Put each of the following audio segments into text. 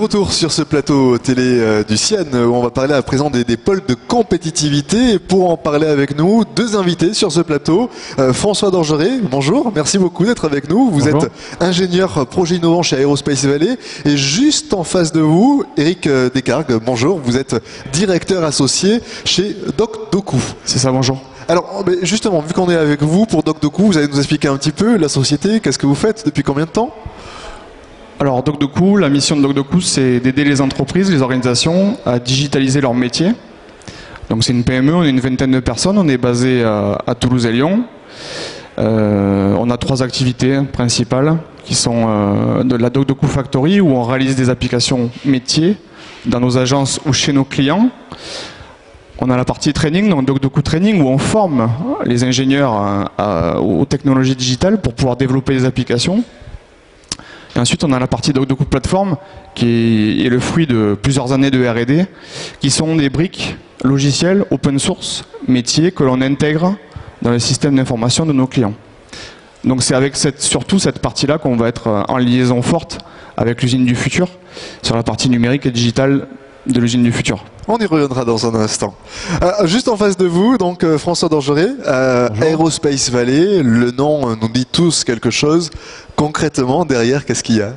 retour sur ce plateau télé du CIAN où on va parler à présent des pôles de compétitivité. Et pour en parler avec nous, deux invités sur ce plateau. François Dorgeret, bonjour, merci beaucoup d'être avec nous. Vous Bonjour. êtes ingénieur projet innovant chez Aerospace Valley. Et juste en face de vous, Eric Descargues, bonjour, vous êtes directeur associé chez DocDoku. C'est ça, bonjour. Alors justement, vu qu'on est avec vous pour DocDoku, vous allez nous expliquer un petit peu la société, qu'est-ce que vous faites, depuis combien de temps ? Alors DocDoku, la mission de DocDoku, c'est d'aider les entreprises, les organisations à digitaliser leur métier. Donc c'est une PME, on est une vingtaine de personnes, on est basé à Toulouse et Lyon. On a trois activités principales qui sont de la DocDoku Factory où on réalise des applications métiers dans nos agences ou chez nos clients. On a la partie training, donc DocDoku Training, où on forme les ingénieurs aux technologies digitales pour pouvoir développer des applications. Et ensuite, on a la partie DocDoku Platform, qui est le fruit de plusieurs années de R&D, qui sont des briques logicielles open source, métiers, que l'on intègre dans le système d'information de nos clients. Donc c'est avec surtout cette partie-là qu'on va être en liaison forte avec l'usine du futur, sur la partie numérique et digitale de l'usine du futur. On y reviendra dans un instant. Juste en face de vous, donc François Dorgeret, Aerospace Valley, le nom nous dit tous quelque chose. Concrètement, derrière, qu'est-ce qu'il y a ?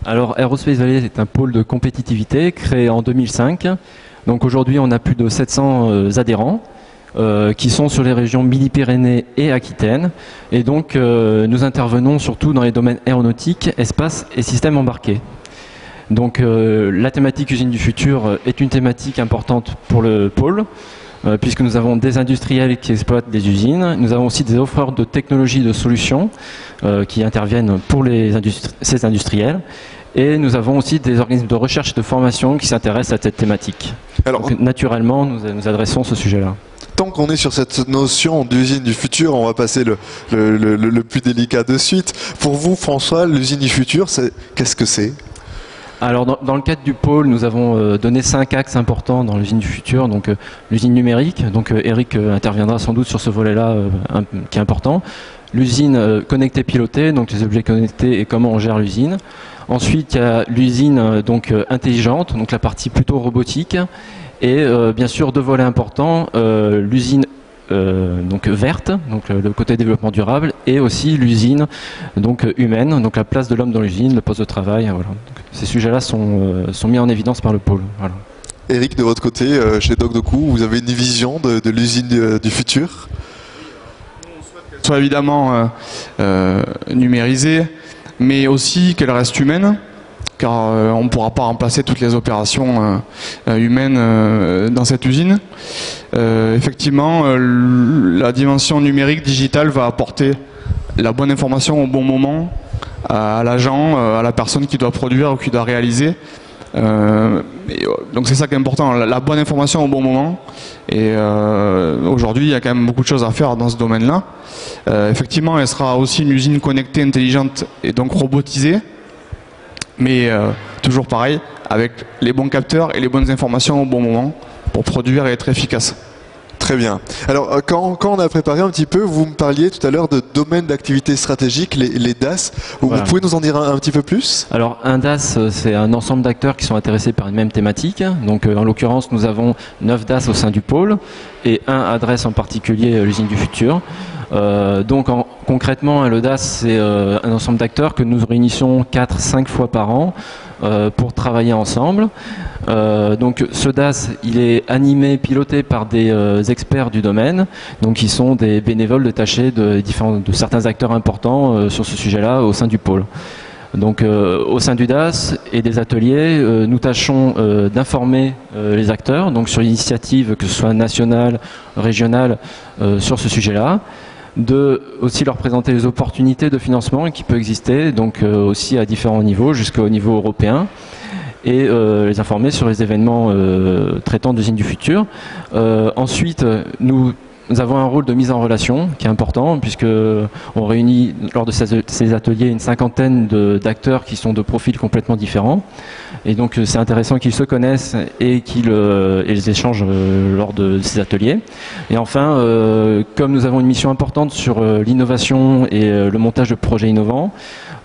Alors Aerospace Valley est un pôle de compétitivité créé en 2005. Donc aujourd'hui on a plus de 700 adhérents qui sont sur les régions Midi-Pyrénées et Aquitaine. Et donc nous intervenons surtout dans les domaines aéronautique, espace et systèmes embarqués. Donc la thématique usine du futur est une thématique importante pour le pôle, puisque nous avons des industriels qui exploitent des usines, nous avons aussi des offreurs de technologies de solutions qui interviennent pour ces industriels, et nous avons aussi des organismes de recherche et de formation qui s'intéressent à cette thématique. Alors, donc, naturellement, nous adressons ce sujet-là. Tant qu'on est sur cette notion d'usine du futur, on va passer le plus délicat de suite. Pour vous, François, l'usine du futur, qu'est-ce que c'est ? Alors dans le cadre du pôle, nous avons donné 5 axes importants dans l'usine du futur. Donc l'usine numérique, donc Eric interviendra sans doute sur ce volet-là qui est important. L'usine connectée pilotée, donc les objets connectés et comment on gère l'usine. Ensuite, il y a l'usine donc intelligente, donc la partie plutôt robotique. Et bien sûr, deux volets importants, l'usine donc verte, donc le côté développement durable, et aussi l'usine donc humaine, donc la place de l'homme dans l'usine, le poste de travail. Voilà. Donc, ces sujets-là sont mis en évidence par le pôle. Voilà. Eric, de votre côté, chez DocDoku, vous avez une vision de l'usine du futur ? Soit évidemment numérisée, mais aussi qu'elle reste humaine, car on ne pourra pas remplacer toutes les opérations humaines dans cette usine. Effectivement, la dimension numérique digitale va apporter la bonne information au bon moment à l'agent, à la personne qui doit produire ou qui doit réaliser. Donc c'est ça qui est important, la bonne information au bon moment. Et aujourd'hui, il y a quand même beaucoup de choses à faire dans ce domaine-là. Effectivement, elle sera aussi une usine connectée, intelligente et donc robotisée. Mais toujours pareil, avec les bons capteurs et les bonnes informations au bon moment pour produire et être efficace. Très bien. Alors, quand on a préparé un petit peu, vous me parliez tout à l'heure de domaines d'activité stratégiques, les DAS. Voilà. Vous pouvez nous en dire un petit peu plus ? Alors, un DAS, c'est un ensemble d'acteurs qui sont intéressés par une même thématique. Donc, en l'occurrence, nous avons 9 DAS au sein du pôle et un adresse en particulier l'usine du futur. Concrètement, le DAS, c'est un ensemble d'acteurs que nous réunissons 4-5 fois par an pour travailler ensemble. Donc ce DAS, il est animé, piloté par des experts du domaine, donc qui sont des bénévoles détachés de certains acteurs importants sur ce sujet-là au sein du pôle. Donc au sein du DAS et des ateliers, nous tâchons d'informer les acteurs, donc sur l'initiative que ce soit nationale, régionale, sur ce sujet-là. De aussi leur présenter les opportunités de financement qui peuvent exister, donc aussi à différents niveaux, jusqu'au niveau européen, et les informer sur les événements traitant d'usine du futur. Ensuite, nous avons un rôle de mise en relation qui est important, puisque on réunit lors de ces ateliers une cinquantaine d'acteurs qui sont de profils complètement différents. Et donc c'est intéressant qu'ils se connaissent et qu'ils échangent lors de ces ateliers. Et enfin, comme nous avons une mission importante sur l'innovation et le montage de projets innovants,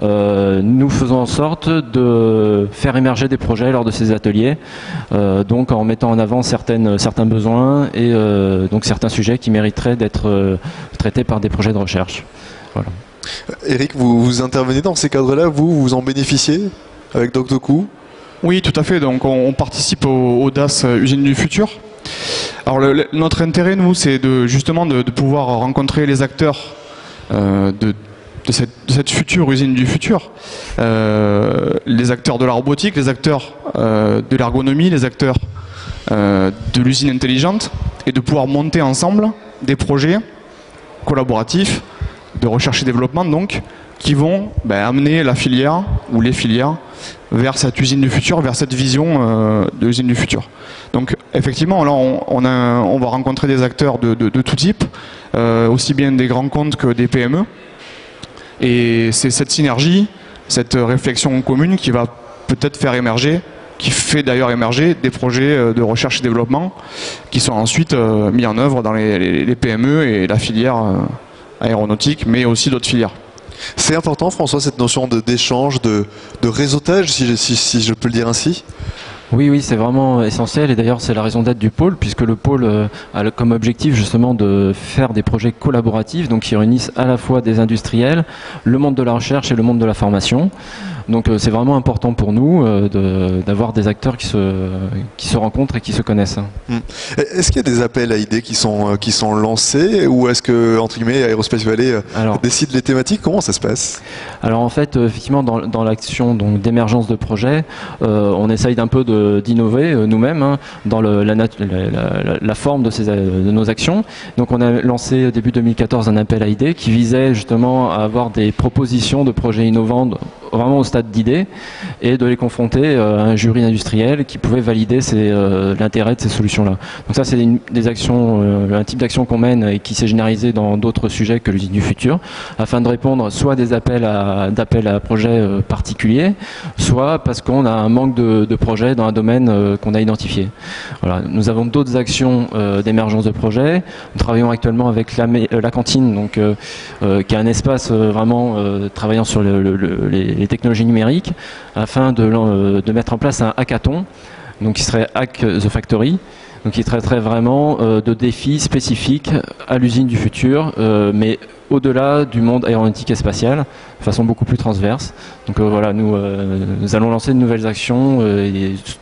nous faisons en sorte de faire émerger des projets lors de ces ateliers, donc en mettant en avant certains besoins et donc certains sujets qui mériteraient d'être traités par des projets de recherche. Voilà. Eric, vous intervenez dans ces cadres-là, vous en bénéficiez avec DocDoku? Oui, tout à fait. Donc on participe au DAS Usine du Futur. Alors notre intérêt, nous, c'est justement de pouvoir rencontrer les acteurs de cette future usine du futur, les acteurs de la robotique, les acteurs de l'ergonomie, les acteurs de l'usine intelligente, et de pouvoir monter ensemble des projets collaboratifs de recherche et développement, donc, qui vont amener la filière ou les filières vers cette usine du futur, vers cette vision de l'usine du futur. Donc effectivement, là on va rencontrer des acteurs de tout type, aussi bien des grands comptes que des PME. Et c'est cette synergie, cette réflexion commune qui va peut-être faire émerger, qui fait d'ailleurs émerger des projets de recherche et développement qui sont ensuite mis en œuvre dans les PME et la filière aéronautique, mais aussi d'autres filières. C'est important, François, cette notion d'échange, de réseautage, si je peux le dire ainsi? Oui, c'est vraiment essentiel, et d'ailleurs c'est la raison d'être du pôle, puisque le pôle a comme objectif justement de faire des projets collaboratifs, donc qui réunissent à la fois des industriels, le monde de la recherche et le monde de la formation. Donc c'est vraiment important pour nous d'avoir des acteurs qui se rencontrent et qui se connaissent. Est-ce qu'il y a des appels à idées qui sont lancés, ou est-ce que, entre guillemets, Aerospace Valley décide les thématiques? Comment ça se passe? Alors en fait, effectivement, dans l'action d'émergence de projets, on essaye d'un peu d'innover nous-mêmes dans la forme de nos actions. Donc on a lancé début 2014 un appel à idées qui visait justement à avoir des propositions de projets innovants vraiment au stade d'idées et de les confronter à un jury industriel qui pouvait valider l'intérêt de ces solutions-là. Donc ça, c'est un type d'action qu'on mène et qui s'est généralisé dans d'autres sujets que l'usine du futur, afin de répondre soit à des appels à projets particuliers, soit parce qu'on a un manque de projets dans un domaine qu'on a identifié. Voilà. Nous avons d'autres actions d'émergence de projets. Nous travaillons actuellement avec la cantine, donc, qui est un espace vraiment travaillant sur les technologies numériques, afin de mettre en place un hackathon, donc qui serait Hack the Factory, donc qui traiterait vraiment de défis spécifiques à l'usine du futur, mais au-delà du monde aéronautique et spatial, de façon beaucoup plus transverse. Donc voilà, nous allons lancer de nouvelles actions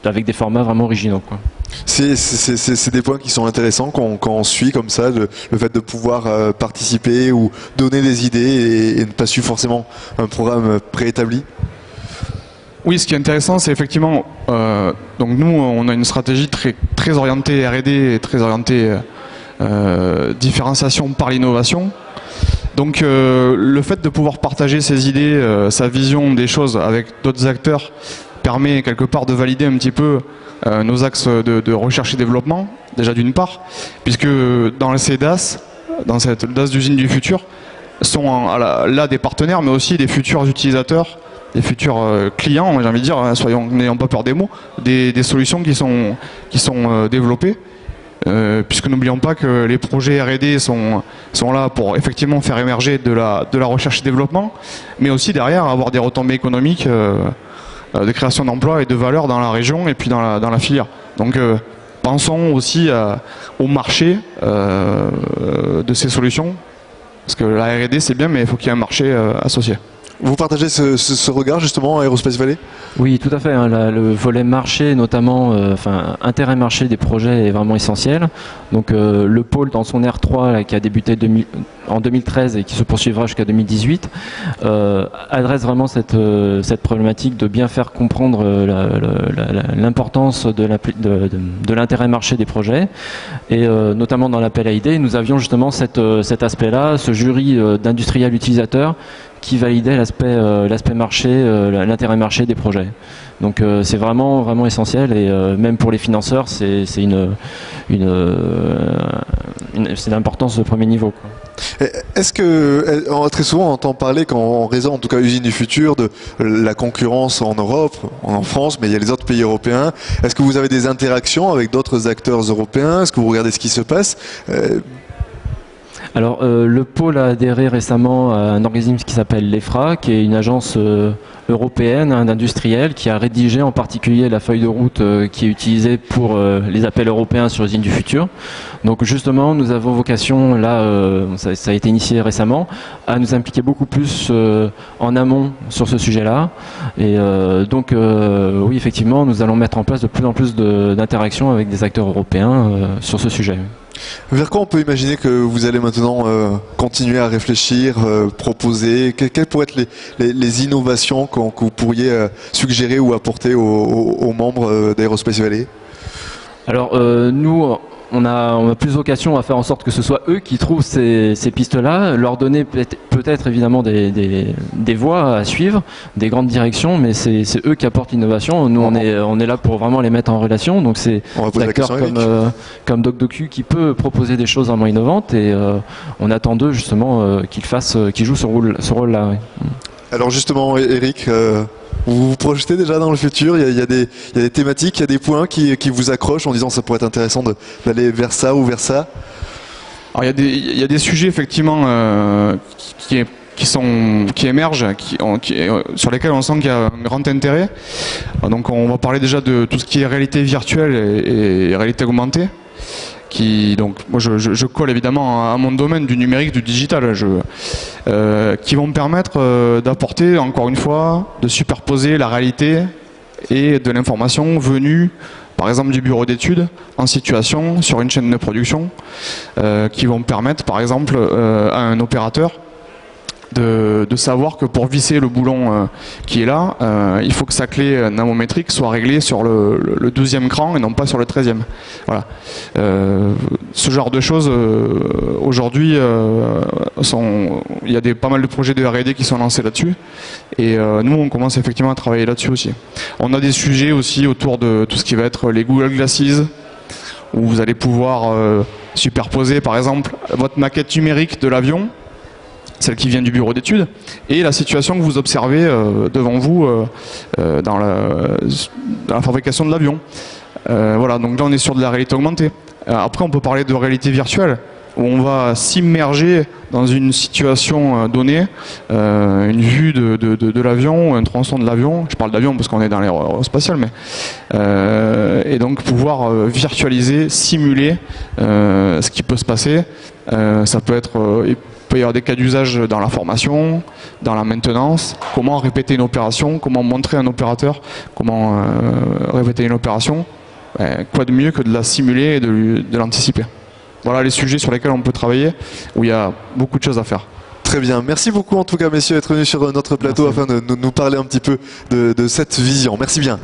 avec des formats vraiment originaux, quoi. C'est des points qui sont intéressants quand on suit comme ça, le fait de pouvoir participer ou donner des idées et ne pas suivre forcément un programme préétabli. Oui, ce qui est intéressant, c'est effectivement, donc nous, on a une stratégie très orientée R&D et très orientée différenciation par l'innovation. Donc le fait de pouvoir partager ses idées, sa vision des choses avec d'autres acteurs permet quelque part de valider un petit peu nos axes de recherche et développement, déjà d'une part, puisque dans ces DAS, dans cette DAS d'usine du futur, sont là des partenaires, mais aussi des futurs utilisateurs, des futurs clients, j'ai envie de dire, n'ayons pas peur des mots, des solutions qui sont développées. Puisque n'oublions pas que les projets R&D sont là pour effectivement faire émerger de la recherche et développement, mais aussi derrière avoir des retombées économiques de création d'emplois et de valeur dans la région et puis dans la filière. Donc pensons aussi au marché de ces solutions, parce que la R&D c'est bien, mais il faut qu'il y ait un marché associé. Vous partagez ce regard justement à Aerospace Valley? Oui, tout à fait. Le volet marché, notamment, intérêt marché des projets est vraiment essentiel. Donc le pôle dans son R3 là, qui a débuté en 2013 et qui se poursuivra jusqu'à 2018 adresse vraiment cette problématique de bien faire comprendre l'importance de l'intérêt marché des projets. Et notamment dans l'appel à idées, nous avions justement cet aspect-là, ce jury d'industriels utilisateurs qui validait l'aspect marché, l'intérêt marché des projets. Donc c'est vraiment essentiel, et même pour les financeurs, c'est l'importance de premier niveau, quoi. Est-ce que très souvent on entend parler, quand on raisonne en tout cas usine du futur, de la concurrence en Europe, en France, mais il y a les autres pays européens. Est-ce que vous avez des interactions avec d'autres acteurs européens? Est-ce que vous regardez ce qui se passe? Alors, le pôle a adhéré récemment à un organisme qui s'appelle l'EFRA, qui est une agence européenne d'industriels qui a rédigé en particulier la feuille de route qui est utilisée pour les appels européens sur l'usine du futur. Donc justement, nous avons vocation, là, ça a été initié récemment, à nous impliquer beaucoup plus en amont sur ce sujet-là. Et donc, oui, effectivement, nous allons mettre en place de plus en plus d'interactions avec des acteurs européens sur ce sujet. Vers quoi on peut imaginer que vous allez maintenant continuer à réfléchir, proposer? Quelles pourraient être les innovations que vous pourriez suggérer ou apporter aux membres d'Aerospace Valley? Alors, nous, on a plus vocation à faire en sorte que ce soit eux qui trouvent ces pistes-là, leur donner peut-être évidemment des voies à suivre, des grandes directions, mais c'est eux qui apportent l'innovation. Nous, on est là pour vraiment les mettre en relation. Donc c'est des acteurs comme DocDocu qui peut proposer des choses vraiment innovantes et on attend d'eux justement qu'ils jouent ce rôle-là. Oui. Alors justement, Eric, vous vous projetez déjà dans le futur? Il y a des thématiques, il y a des points qui vous accrochent en disant ça pourrait être intéressant d'aller vers ça ou vers ça? Alors il y a des sujets effectivement qui émergent, sur lesquels on sent qu'il y a un grand intérêt. Donc on va parler déjà de tout ce qui est réalité virtuelle et réalité augmentée. Donc moi je colle évidemment à mon domaine du numérique, du digital, qui vont me permettre d'apporter encore une fois, de superposer la réalité et de l'information venue par exemple du bureau d'études en situation sur une chaîne de production, qui vont me permettre par exemple à un opérateur de savoir que pour visser le boulon qui est là, il faut que sa clé namométrique soit réglée sur le 12e cran et non pas sur le 13e. Voilà. Ce genre de choses, aujourd'hui, il y a pas mal de projets de R&D qui sont lancés là-dessus. Et nous, on commence effectivement à travailler là-dessus aussi. On a des sujets aussi autour de tout ce qui va être les Google Glasses, où vous allez pouvoir superposer, par exemple, votre maquette numérique de l'avion, celle qui vient du bureau d'études, et la situation que vous observez devant vous dans la fabrication de l'avion. Voilà, donc là on est sur de la réalité augmentée. Après on peut parler de réalité virtuelle, où on va s'immerger dans une situation donnée, une vue de l'avion, un tronçon de l'avion. Je parle d'avion parce qu'on est dans l'aérospatial, mais et donc pouvoir virtualiser, simuler ce qui peut se passer. Ça peut être il peut y avoir des cas d'usage dans la formation, dans la maintenance, comment répéter une opération, comment montrer à un opérateur comment répéter une opération. Quoi de mieux que de la simuler et de l'anticiper. Voilà les sujets sur lesquels on peut travailler, où il y a beaucoup de choses à faire. Très bien, merci beaucoup en tout cas messieurs d'être venus sur notre plateau afin de nous parler un petit peu de cette vision. Merci bien.